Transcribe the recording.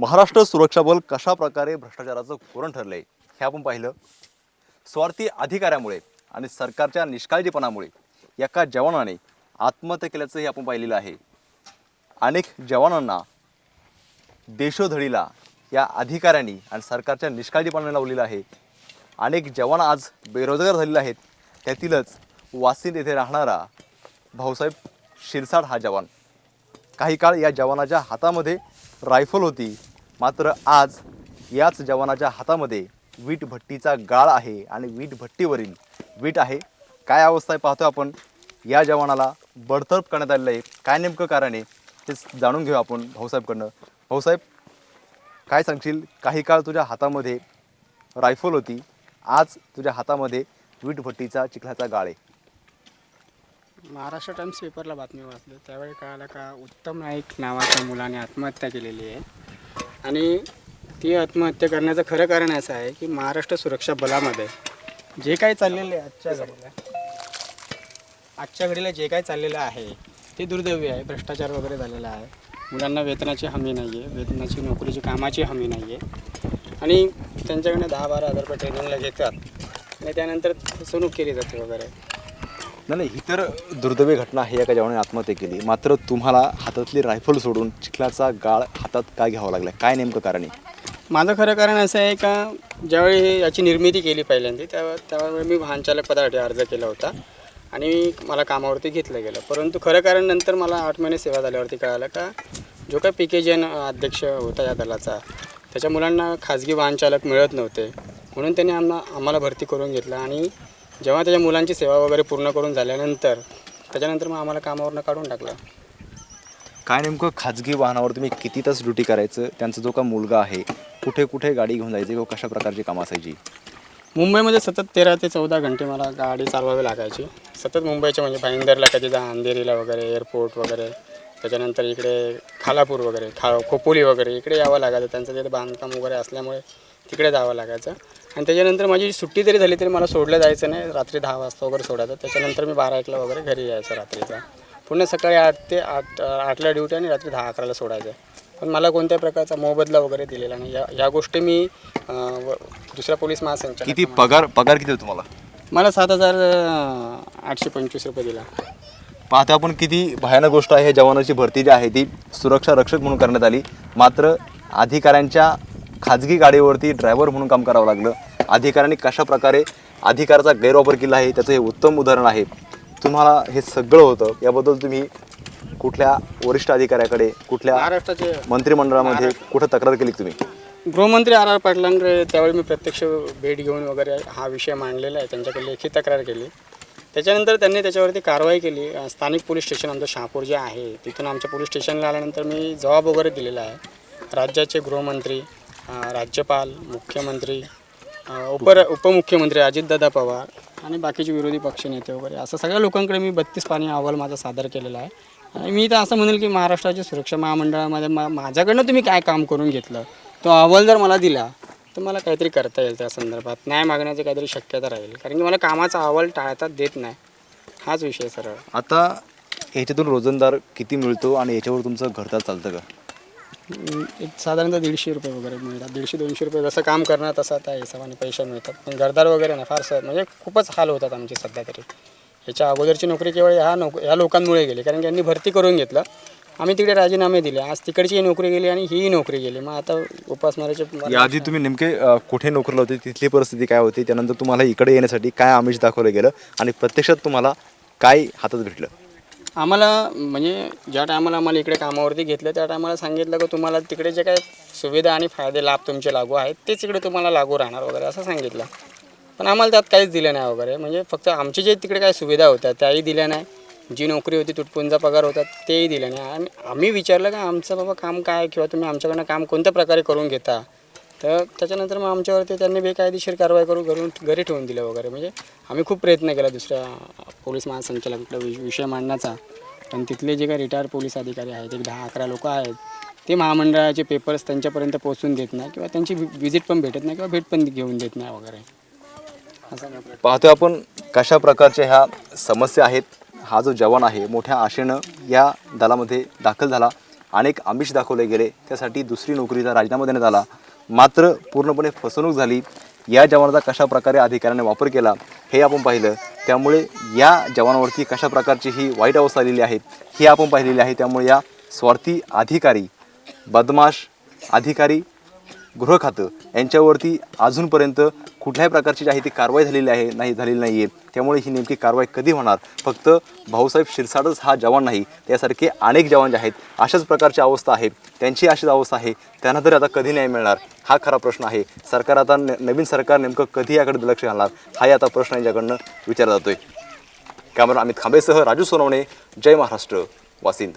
महाराष्ट्र सुरक्षा बल कशा प्रकारे भ्रष्टाचाराचं कोरण ठरले हे आपण पाहिलं। स्वार्थी अधिकाऱ्यामुळे आणि सरकारच्या निष्काळजीपणामुळे एका जवानाने आत्महत्या केल्याचंही आपण पाहिलेलं आहे। अनेक जवानांना देशोधडीला या अधिकाऱ्यांनी आणि सरकारच्या निष्काळजीपणाने लावलेलं आहे। अनेक जवान आज बेरोजगार झालेले आहेत। त्यातीलच वासिंद येथे राहणारा भाऊसाहेब शिरसाट हा जवान, काही काळ या जवानाच्या हातामध्ये रायफल होती, मात्र आज याच जवानाच्या हातामध्ये वीट भट्टीचा गाळ आहे आणि वीट भट्टीवरील वीट आहे। काय अवस्था आहे पाहतो आपण। या जवानाला बडतर्फ करण्यात आलेलं आहे, काय नेमकं कारण आहे ते जाणून घेऊ आपण भाऊसाहेबकडनं। भाऊसाहेब, काय सांगशील? काही काळ तुझ्या हातामध्ये रायफल होती, आज तुझ्या हातामध्ये वीट भट्टीचा चिखलाचा गाळ आहे। महाराष्ट्र टाइम्स पेपरला बातमी वाचली, त्यावेळी कळालं का उत्तम नाईक नावाच्या मुलाने आत्महत्या केलेली आहे। आणि ती आत्महत्या करण्याचं खरं कारण असं आहे की महाराष्ट्र सुरक्षा बलामध्ये जे काही चाललेलं आहे आजच्या घडीला जे काही चाललेलं आहे ते दुर्दैवी आहे। भ्रष्टाचार वगैरे झालेला आहे, मुलांना वेतनाची हमी नाही आहे, वेतनाची नोकरीची कामाची हमी नाही आहे आणि त्यांच्याकडनं 10-12 हजार रुपये ट्रेनिंगला घेतात आणि त्यानंतर फसवणूक केली जाते वगैरे। नाही, ही तर दुर्दैवी घटना आहे, एका जवानाने आत्महत्या केली, मात्र तुम्हाला हातातली रायफल सोडून चिखलाचा गाळ हातात काय घ्यावा लागला? काय नेमकं कारण आहे? माझं खरं कारण असं आहे का ज्यावेळी याची निर्मिती केली पहिल्यांदा त्यावेळी मी वाहनचालक पदासाठी अर्ज केला होता आणि मला कामावरती घेतलं गेलं। परंतु खरं कारण नंतर मला 8 महिने सेवा झाल्यावरती कळालं का जो काय PKJN अध्यक्ष होता या दलाचा, त्याच्या मुलांना खाजगी वाहनचालक मिळत नव्हते, म्हणून त्यांनी आम्हाला भरती करून घेतलं आणि जेव्हा त्याच्या मुलांची सेवा वगैरे पूर्ण करून झाल्यानंतर त्याच्यानंतर मग आम्हाला कामावरनं काढून टाकलं। काय नेमकं खाजगी वाहनावर तुम्ही किती तास ड्युटी करायचं? त्यांचा जो का मुलगा आहे कुठे कुठे गाडी घेऊन जायची किंवा कशा प्रकारची कामं असायची? मुंबईमध्ये सतत 13 ते 14 घंटे मला गाडी चालवावी लागायची। सतत मुंबईच्या म्हणजे भाईंदरला कधी जा, अंधेरीला वगैरे, एअरपोर्ट वगैरे, त्याच्यानंतर इकडे खालापूर वगैरे, खोपोली वगैरे इकडे यावं लागायचं। त्यांचं तिथे बांधकाम वगैरे असल्यामुळे तिकडे जावं लागायचं आणि त्याच्यानंतर माझी सुट्टी जरी झाली तरी मला सोडलं जायचं नाही, रात्री 10 वाजता वगैरे सोडायचं। त्याच्यानंतर मी 12-1ला वगैरे घरी यायचं रात्रीचा। पुन्हा सकाळी 8 ते 8ला ड्युटी आणि रात्री 10-11ला सोडायचं। पण मला कोणत्याही प्रकारचा मोबदला वगैरे दिलेला नाही। या गोष्टी मी दुसऱ्या पोलीस महासंचालक किती पगार किती तुम्हाला? मला 7,825 रुपये दिला। पाहता आपण किती भयानक गोष्ट आहे। जवानाची भरती जी आहे ती सुरक्षा रक्षक म्हणून करण्यात आली, मात्र अधिकाऱ्यांच्या खाजगी गाडीवरती ड्रायव्हर म्हणून काम करावं लागलं। अधिकाऱ्यांनी कशा प्रकारे अधिकाराचा गैरवापर केला आहे त्याचं हे उत्तम उदाहरण आहे। तुम्हाला हे सगळं होतं, याबद्दल तुम्ही कुठल्या वरिष्ठ अधिकाऱ्याकडे, कुठल्या महाराष्ट्राचे मंत्रिमंडळामध्ये कुठं तक्रार केली तुम्ही? गृहमंत्री RR पाटलांकडे त्यावेळी मी प्रत्यक्ष भेट घेऊन वगैरे हा विषय मांडलेला आहे, त्यांच्याकडे लेखी तक्रार केली। त्याच्यानंतर त्यांनी त्याच्यावरती कारवाई केली। स्थानिक पोलीस स्टेशन आमचं शहापूर जे आहे तिथून आमच्या पोलीस स्टेशनला आल्यानंतर मी जबाब वगैरे दिलेला आहे। राज्याचे गृहमंत्री, राज्यपाल, मुख्यमंत्री, उपमुख्यमंत्री अजितदादा पवार आणि बाकीचे विरोधी पक्षनेते वगैरे असं सगळ्या लोकांकडे मी 32 पानी अहवाल माझा सादर केलेला आहे। आणि मी तर असं म्हणेल की महाराष्ट्राच्या सुरक्षा महामंडळामध्ये माझ्याकडनं तुम्ही काय काम करून घेतलं, तो अहवाल जर मला दिला तर मला काहीतरी करता येईल, त्या संदर्भात न्याय मागण्याची काहीतरी शक्यता राहील, कारण की मला कामाचा अहवाल टाळतात देत नाही, हाच विषय सरळ। आता ह्याच्यातून रोजंदार किती मिळतो आणि याच्यावर तुमचं घरदार चालतं का? एक साधारणतः 150 रुपये वगैरे मिळतात। 150-200 रुपये जसं काम करणार तसं त्या हिशोबाने पैसे मिळतात, पण घरदार वगैरे नाही फार म्हणजे खूपच हाल होतात आमचे सध्या तरी। याच्या अगोदरची नोकरी केवळ ह्या लोकांमुळे गेली, कारण की यांनी भरती करून घेतलं, आम्ही तिकडे राजीनामे दिले, आज तिकडची नोकरी गेली आणि ही नोकरी गेली। मग आता उपासमारीचे याआधी तुम्ही नेमके कुठे नोकरीला होते, तिथली परिस्थिती काय होती, त्यानंतर तुम्हाला इकडे येण्यासाठी काय आमिष दाखवलं गेलं आणि प्रत्यक्षात तुम्हाला काय हातात भेटलं? आम्हाला म्हणजे ज्या टायमाला आम्हाला इकडे कामावरती घेतलं त्या टायमाला सांगितलं की तुम्हाला तिकडे जे काही सुविधा आणि फायदे लाभ तुमचे लागू आहेत तेच इकडे तुम्हाला लागू राहणार वगैरे असं सांगितलं। पण आम्हाला त्यात काहीच दिलं नाही वगैरे, म्हणजे फक्त आमचे जे तिकडे काही सुविधा होत्या त्याही दिल्या नाही, जी नोकरी होती तुटपुंजा पगार होता तेही दिलं नाही। आणि आम्ही विचारलं का आमचं बाबा काम काय किंवा तुम्ही आमच्याकडनं काम कोणत्या प्रकारे करून घेता, तर त्याच्यानंतर मग आमच्यावरती त्यांनी बेकायदेशीर कारवाई करून घरी ठेवून दिलं वगैरे। म्हणजे आम्ही खूप प्रयत्न केला दुसऱ्या पोलीस महासंचालकाकडे विषय मांडण्याचा, पण तिथले जे काही रिटायर पोलीस अधिकारी आहेत, एक 10-11 लोक आहेत, ते महामंडळाचे पेपर्स त्यांच्यापर्यंत पोहोचून देत नाही किंवा त्यांची व्हिजिट पण भेटत नाही किंवा भेट पण घेऊन देत नाही वगैरे। असं पाहतोय आपण कशा प्रकारच्या ह्या समस्या आहेत। हा जो जवान आहे मोठ्या आशेनं या दलामध्ये दाखल झाला, अनेक आमिष दाखवले गेले, त्यासाठी दुसरी नोकरीचा राजीनामा देण्यात आला, मात्र पूर्णपणे फसवणूक झाली. या जवानाचा कशा प्रकारे अधिकाऱ्याने वापर केला हे आपण पाहिलं. त्यामुळे या जवानावरती कशा प्रकारची ही वाईट अवस्था आलेली आहे हे आपण पाहिलेली आहे. त्यामुळे या स्वार्थी अधिकारी, बदमाश अधिकारी, गृह खातं यांच्यावरती अजूनपर्यंत कुठल्याही प्रकारची जी आहे ती कारवाई झालेली नाही आहे. त्यामुळे ही नेमकी कारवाई कधी होणार? फक्त भाऊसाहेब शिरसाटच हा जवान नाही, त्यासारखे अनेक जवान जे आहेत अशाच प्रकारची अवस्था आहे, त्यांची अशीच अवस्था आहे. त्यांना तरी आता कधी न्याय मिळणार हा खरा प्रश्न आहे. सरकार आता नवीन सरकार नेमकं कधी याकडे दुर्लक्ष घालणार हाही आता प्रश्न यांच्याकडनं विचारला जातोय. कॅमेरा अमित खांबेसह राजू सोनवणे, जय महाराष्ट्र, वासिंद.